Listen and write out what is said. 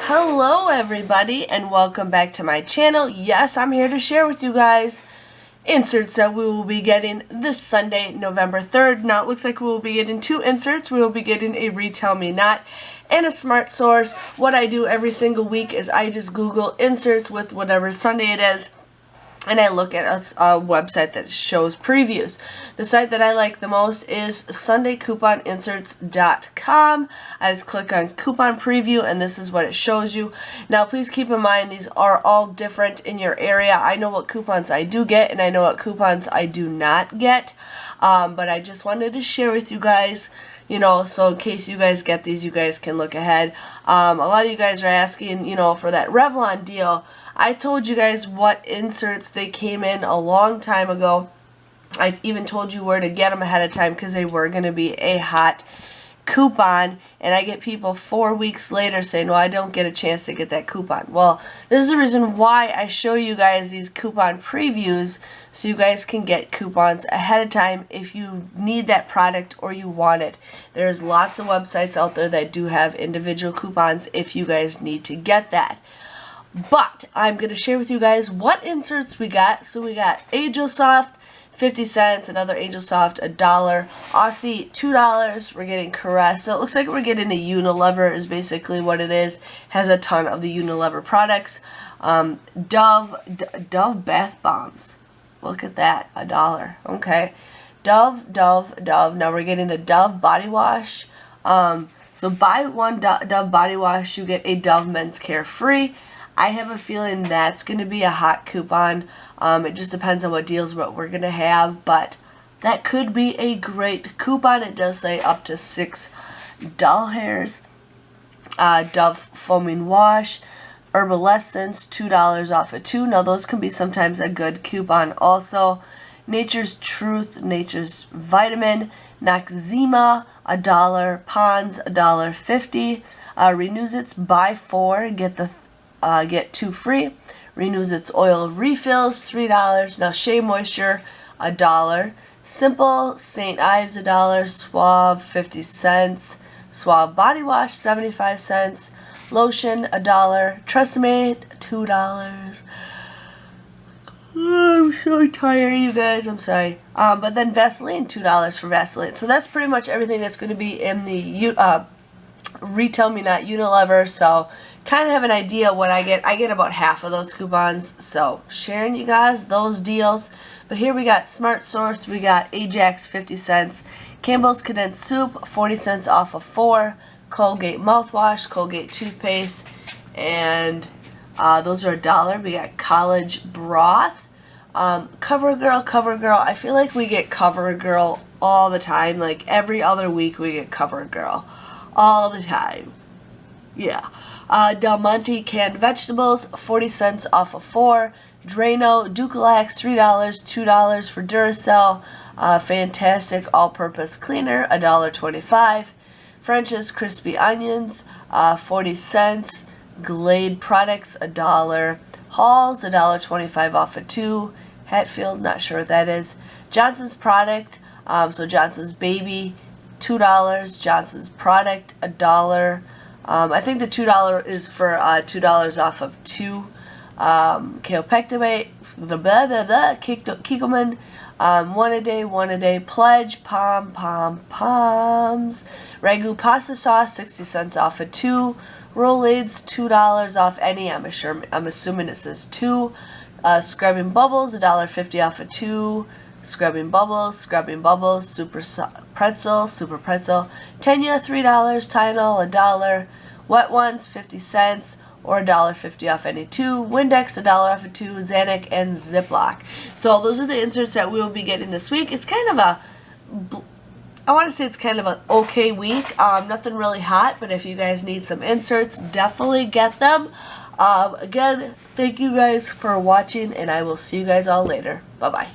Hello everybody and welcome back to my channel. Yes, I'm here to share with you guys inserts that we will be getting this Sunday, November 3rd. Now it looks like we will be getting two inserts. We will be getting a Retail Me Not and a Smart Source. What I do every single week is I just Google inserts with whatever Sunday it is, and I look at a website that shows previews. The site that I like the most is SundayCouponInserts.com. I just click on coupon preview and this is what it shows you. Now please keep in mind these are all different in your area. I know what coupons I do get and I know what coupons I do not get. But I just wanted to share with you guys, you know, so in case you guys get these, you guys can look ahead. A lot of you guys are asking, you know, for that Revlon deal. I told you guys what inserts they came in a long time ago. I even told you where to get them ahead of time because they were going to be a hot coupon, and I get people 4 weeks later saying, well, I don't get a chance to get that coupon. Well, this is the reason why I show you guys these coupon previews, so you guys can get coupons ahead of time if you need that product or you want it. There's lots of websites out there that do have individual coupons if you guys need to get that. But I'm going to share with you guys what inserts we got. So we got Angel Soft, 50 cents, another Angel Soft, $1, Aussie, $2, we're getting Caress. So it looks like we're getting a Unilever is basically what it is. Has a ton of the Unilever products. Dove bath bombs. Look at that, $1. Okay. Dove. Now we're getting a Dove body wash. So buy one Dove body wash, you get a Dove men's care free. I have a feeling that's going to be a hot coupon. It just depends on what deals we're going to have, but that could be a great coupon. It does say up to 6 doll hairs. Dove foaming wash, Herbal Essence, $2 off of 2. Now those can be sometimes a good coupon also. Nature's Truth, Nature's Vitamin, Noxzema, $1. Pond's, $1.50. Renews its buy 4, get 2 free. Renews its oil refills, $3. Now Shea Moisture, $1. Simple, St. Ives, $1. Suave, 50 cents. Suave Body Wash, 75 cents. Lotion, $1. Tresemme, $2. I'm so tired, you guys. I'm sorry. But then Vaseline, $2 for Vaseline. So that's pretty much everything that's going to be in the Retail Me Not Unilever. So kind of have an idea what I get. I get about half of those coupons. So sharing you guys those deals. But here we got Smart Source. We got Ajax, 50 cents. Campbell's Condensed Soup, 40 cents off of 4. Colgate mouthwash, Colgate toothpaste, and those are $1. We got College Broth. CoverGirl. I feel like we get CoverGirl all the time. Like every other week we get CoverGirl. All the time. Yeah. Del Monte canned vegetables, 40 cents off of 4. Drano, Ducalax, $3, $2 for Duracell. Fantastic all-purpose cleaner, $1.25. French's Crispy Onions, 40 cents. Glade Products, $1. Halls, $1.25 off of 2. Hatfield, not sure what that is. Johnson's Product, so Johnson's Baby, $2. Johnson's Product, $1. I think the $2 is for $2 off of 2. Kaopectamate, Kikkoman, one a day, Pledge, Poms, Ragu Pasta Sauce, 60 cents off of 2. Rolaids, $2 off any, I'm assuming it says 2. Scrubbing Bubbles, $1.50 off of 2. Scrubbing Bubbles, Super Pretzel. Tenya, $3. Tylenol, $1. Wet Ones, 50 cents. Or $1.50 off any 2. Windex, $1 off of 2. Xanax and Ziploc. So those are the inserts that we will be getting this week. It's kind of I want to say it's kind of an okay week. Nothing really hot, but if you guys need some inserts, definitely get them. Again, thank you guys for watching, and I will see you guys all later. Bye-bye.